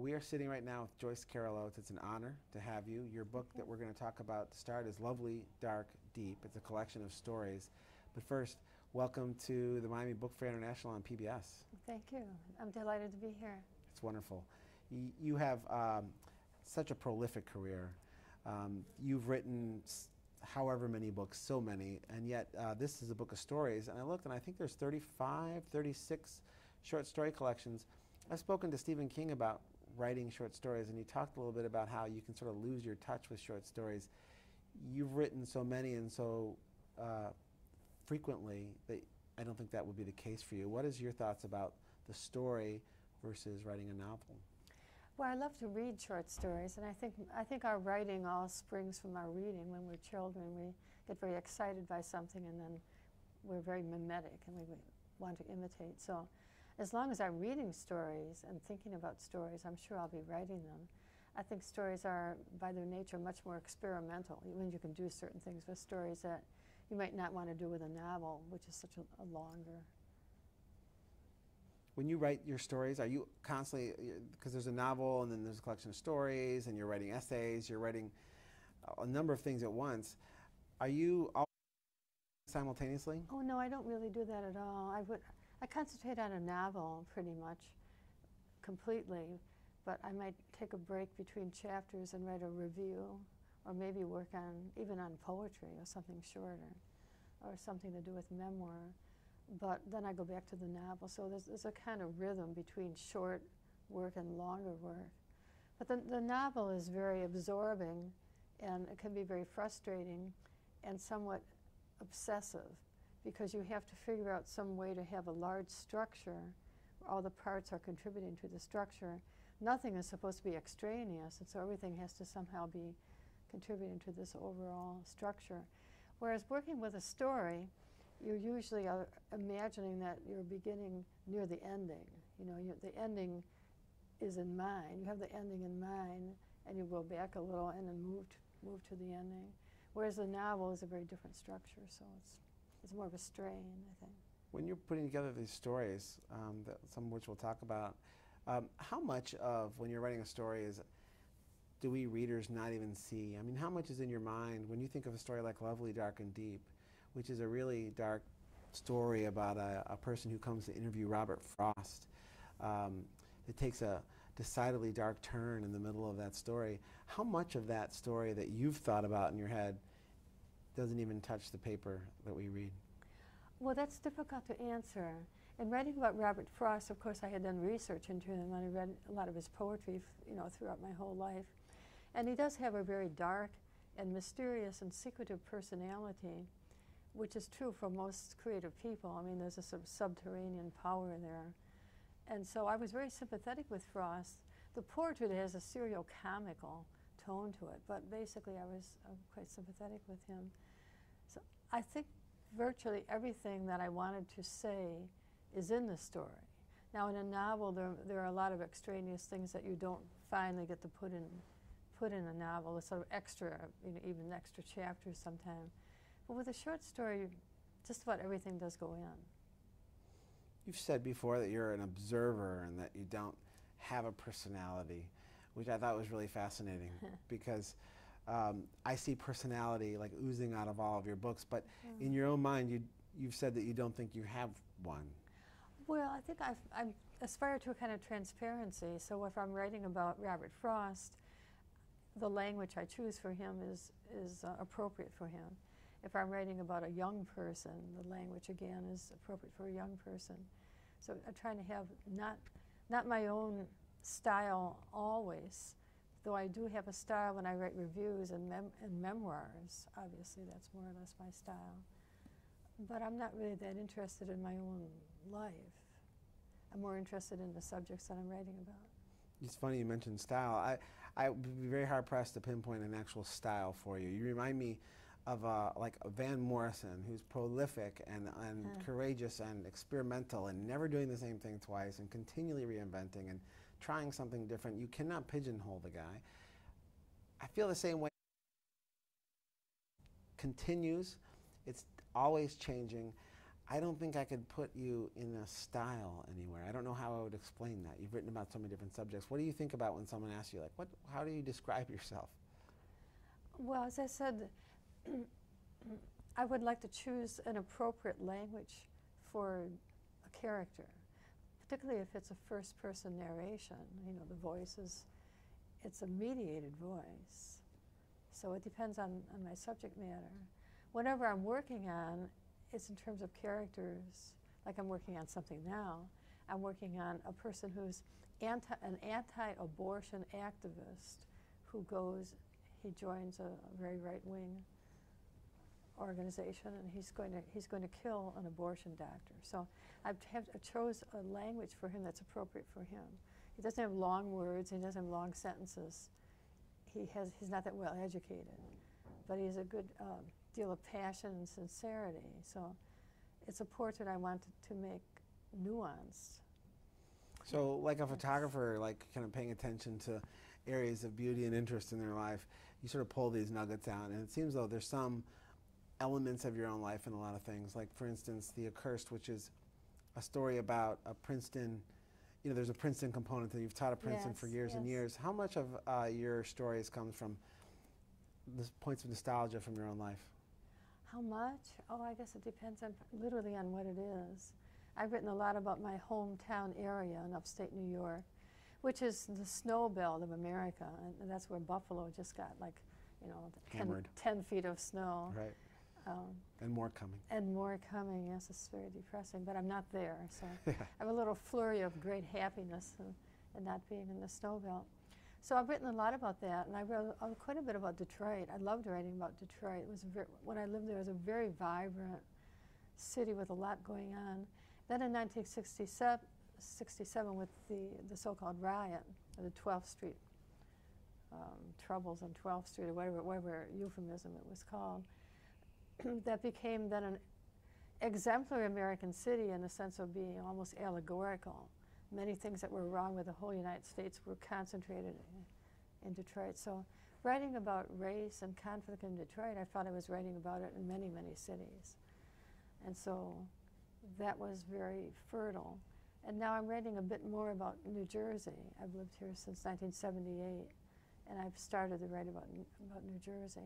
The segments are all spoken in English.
We are sitting right now with Joyce Carol Oates. It's an honor to have you. Your book that we're going to talk about to start is Lovely, Dark, Deep. It's a collection of stories. But first, welcome to the Miami Book Fair International on PBS. Thank you. I'm delighted to be here. It's wonderful. You have such a prolific career. You've written however many books, so many, and yet this is a book of stories. And I looked, and I think there's 35, 36 short story collections. I've spoken to Stephen King about writing short stories, and he talked a little bit about how you can sort of lose your touch with short stories. You've written so many and so frequently that I don't think that would be the case for you. What is your thoughts about the story versus writing a novel? Well, I love to read short stories, and I think our writing all springs from our reading. When we're children, we get very excited by something, and then we're very mimetic, and we want to imitate. So as long as I'm reading stories and thinking about stories, I'm sure I'll be writing them. I think stories are, by their nature, much more experimental. When you can do certain things with stories that you might not want to do with a novel, which is such a longer. When you write your stories, are you constantly, because there's a novel and then there's a collection of stories and you're writing essays, you're writing a number of things at once, are you all simultaneously? Oh no, I don't really do that at all. I concentrate on a novel pretty much completely, but I might take a break between chapters and write a review, or maybe work on even on poetry or something shorter, or something to do with memoir. But then I go back to the novel. So there's a kind of rhythm between short work and longer work. But the novel is very absorbing, and it can be very frustrating and somewhat obsessive, because you have to figure out some way to have a large structure where all the parts are contributing to the structure. Nothing is supposed to be extraneous, and so everything has to somehow be contributing to this overall structure. Whereas working with a story, you usually are imagining that you're beginning near the ending. You know, the ending is in mind. You have the ending in mind, and you go back a little and then move to the ending. Whereas the novel is a very different structure, so it's more of a strain, I think. When you're putting together these stories, some of which we'll talk about, how much of when you're writing a story do we readers not even see? I mean, how much is in your mind when you think of a story like Lovely, Dark, and Deep, which is a really dark story about a person who comes to interview Robert Frost. It takes a decidedly dark turn in the middle of that story. How much of that story that you've thought about in your head doesn't even touch the paper that we read? Well, that's difficult to answer. In writing about Robert Frost, of course, I had done research into him, and I read a lot of his poetry, throughout my whole life. And he does have a very dark and mysterious and secretive personality, which is true for most creative people. I mean, there's a sort of subterranean power there. And so I was very sympathetic with Frost. The poetry has a serial-comical tone to it, but basically I was quite sympathetic with him. So I think virtually everything that I wanted to say is in the story. Now, in a novel, there are a lot of extraneous things that you don't finally get to put in a novel. It's sort of extra, even extra chapters sometimes. But with a short story, just about everything does go in. You've said before that you're an observer and that you don't have a personality, which I thought was really fascinating because I see personality like oozing out of all of your books, but in your own mind, you've said that you don't think you have one. Well, I think I aspire to a kind of transparency. So if I'm writing about Robert Frost, the language I choose for him is appropriate for him. If I'm writing about a young person, the language, again, is appropriate for a young person. So I'm trying to have not my own style always, though I do have a style when I write reviews and memoirs. Obviously, that's more or less my style. But I'm not really that interested in my own life. I'm more interested in the subjects that I'm writing about. It's funny you mentioned style. I would be very hard-pressed to pinpoint an actual style for you. You remind me of like Van Morrison, who's prolific and courageous and experimental and never doing the same thing twice and continually reinventing and trying something different. You cannot pigeonhole the guy. I feel the same way. Continues. It's always changing. I don't think I could put you in a style anywhere. I don't know how I would explain that. You've written about so many different subjects. What do you think about when someone asks you, like, how do you describe yourself? Well, as I said, I would like to choose an appropriate language for a character, particularly if it's a first-person narration. You know, the voice it's a mediated voice. So it depends on my subject matter. Whatever I'm working on, it's in terms of characters. Like I'm working on something now. I'm working on a person who's an anti-abortion activist who he joins a very right-wing organization, and he's going to kill an abortion doctor. So I chose a language for him that's appropriate for him. He doesn't have long words. He doesn't have long sentences. He's not that well educated, but he has a good deal of passion and sincerity. So it's a portrait I wanted to make nuanced. So like a photographer, like kind of paying attention to areas of beauty and interest in their life, you sort of pull these nuggets out, and it seems though there's some elements of your own life in a lot of things. Like for instance, The Accursed, which is a story about a Princeton, you know, there's a Princeton component that you've taught at Princeton for years and years. How much of your stories comes from the points of nostalgia from your own life? How much? Oh, I guess it depends literally on what it is. I've written a lot about my hometown area in upstate New York, which is the snow belt of America, and that's where Buffalo just got, like, you know, 10 feet of snow. Right. And more coming. And more coming, yes. It's very depressing, but I'm not there, so I have a little flurry of great happiness in not being in the snow belt. So I've written a lot about that, and I wrote quite a bit about Detroit. I loved writing about Detroit. It was when I lived there, it was a very vibrant city with a lot going on. Then in 1967, with the so-called riot, the 12th Street troubles on 12th Street, or whatever euphemism it was called, that became then an exemplary American city in the sense of being almost allegorical. Many things that were wrong with the whole United States were concentrated in Detroit. So writing about race and conflict in Detroit, I thought I was writing about it in many, many cities. And so that was very fertile. And now I'm writing a bit more about New Jersey. I've lived here since 1978, and I've started to write about New Jersey.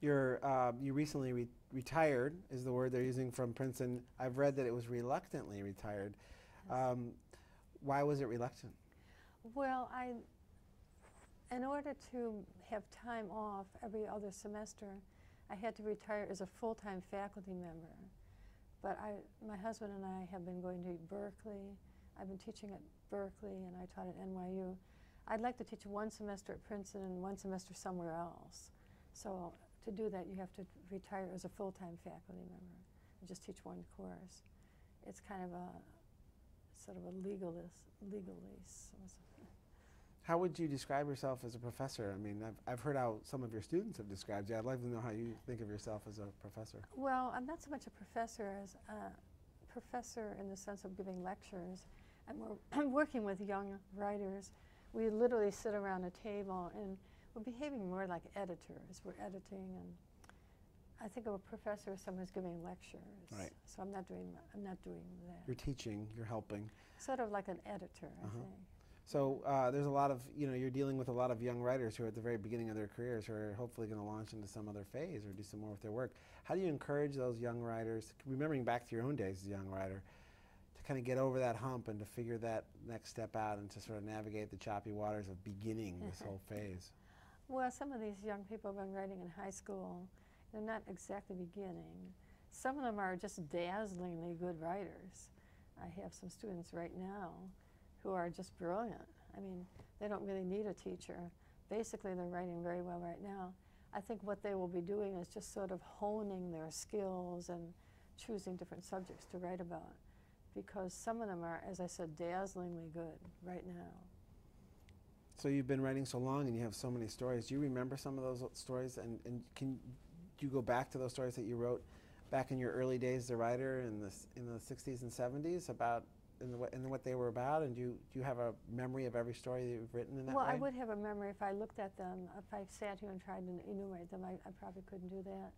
You recently retired, is the word they're using, from Princeton. I've read that it was reluctantly retired. Yes. Why was it reluctant? Well, in order to have time off every other semester, I had to retire as a full-time faculty member. But my husband and I have been going to Berkeley. I've been teaching at Berkeley, and I taught at NYU. I'd like to teach one semester at Princeton and one semester somewhere else. So to do that, you have to retire as a full-time faculty member and just teach one course. It's kind of a sort of a legalese. How would you describe yourself as a professor? I mean, I've heard how some of your students have described you. I'd like to know how you think of yourself as a professor. Well, I'm not so much a professor as a professor in the sense of giving lectures. I'm working with young writers. We literally sit around a table, and we're behaving more like editors. We're editing, and I think of a professor as someone who's giving lectures. Right. So I'm not doing that. You're teaching, you're helping. Sort of like an editor, I think. So there's a lot of, you're dealing with a lot of young writers who are at the very beginning of their careers who are hopefully going to launch into some other phase or do some more with their work. How do you encourage those young writers, remembering back to your own days as a young writer, to kind of get over that hump and to figure that next step out and to sort of navigate the choppy waters of beginning this whole phase? Well, some of these young people have been writing in high school. They're not exactly beginning. Some of them are just dazzlingly good writers. I have some students right now who are just brilliant. I mean, they don't really need a teacher. Basically, they're writing very well right now. I think what they will be doing is just sort of honing their skills and choosing different subjects to write about, because some of them are, as I said, dazzlingly good right now. So you've been writing so long and you have so many stories. Do you remember some of those stories? And can you go back to those stories that you wrote back in your early days as a writer in the 60s and 70s about what they were about? And do you have a memory of every story that you've written in that way? Well, I would have a memory if I looked at them. If I sat here and tried to enumerate them, I probably couldn't do that.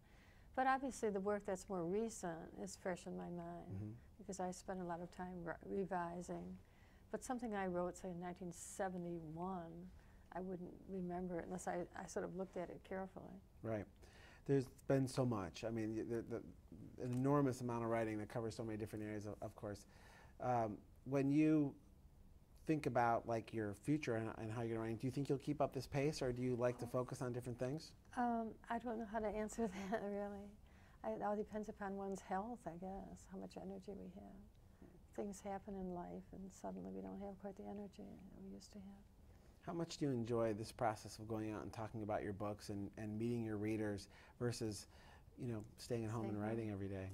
But obviously the work that's more recent is fresh in my mind because I spent a lot of time revising. But something I wrote, say, in 1971, I wouldn't remember it unless I sort of looked at it carefully. Right. There's been so much. I mean, an enormous amount of writing that covers so many different areas, of course. When you think about like your future and how you're writing, do you think you'll keep up this pace, or do you like to focus on different things? I don't know how to answer that, really. It all depends upon one's health, I guess, how much energy we have. Things happen in life, and suddenly we don't have quite the energy that we used to have. How much do you enjoy this process of going out and talking about your books and meeting your readers versus, staying at home and writing every day?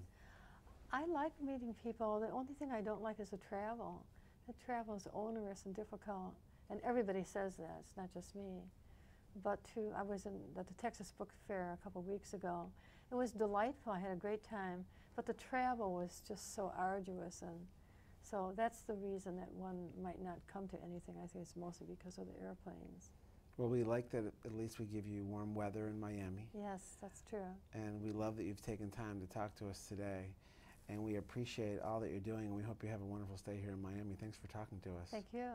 I like meeting people. The only thing I don't like is the travel. The travel is onerous and difficult, and everybody says that. It's not just me. But I was at the Texas Book Fair a couple weeks ago. It was delightful. I had a great time, but the travel was just so arduous, and so that's the reason that one might not come to anything. I think it's mostly because of the airplanes. Well, we like that at least we give you warm weather in Miami. Yes, that's true. And we love that you've taken time to talk to us today. And we appreciate all that you're doing, and we hope you have a wonderful stay here in Miami. Thanks for talking to us. Thank you.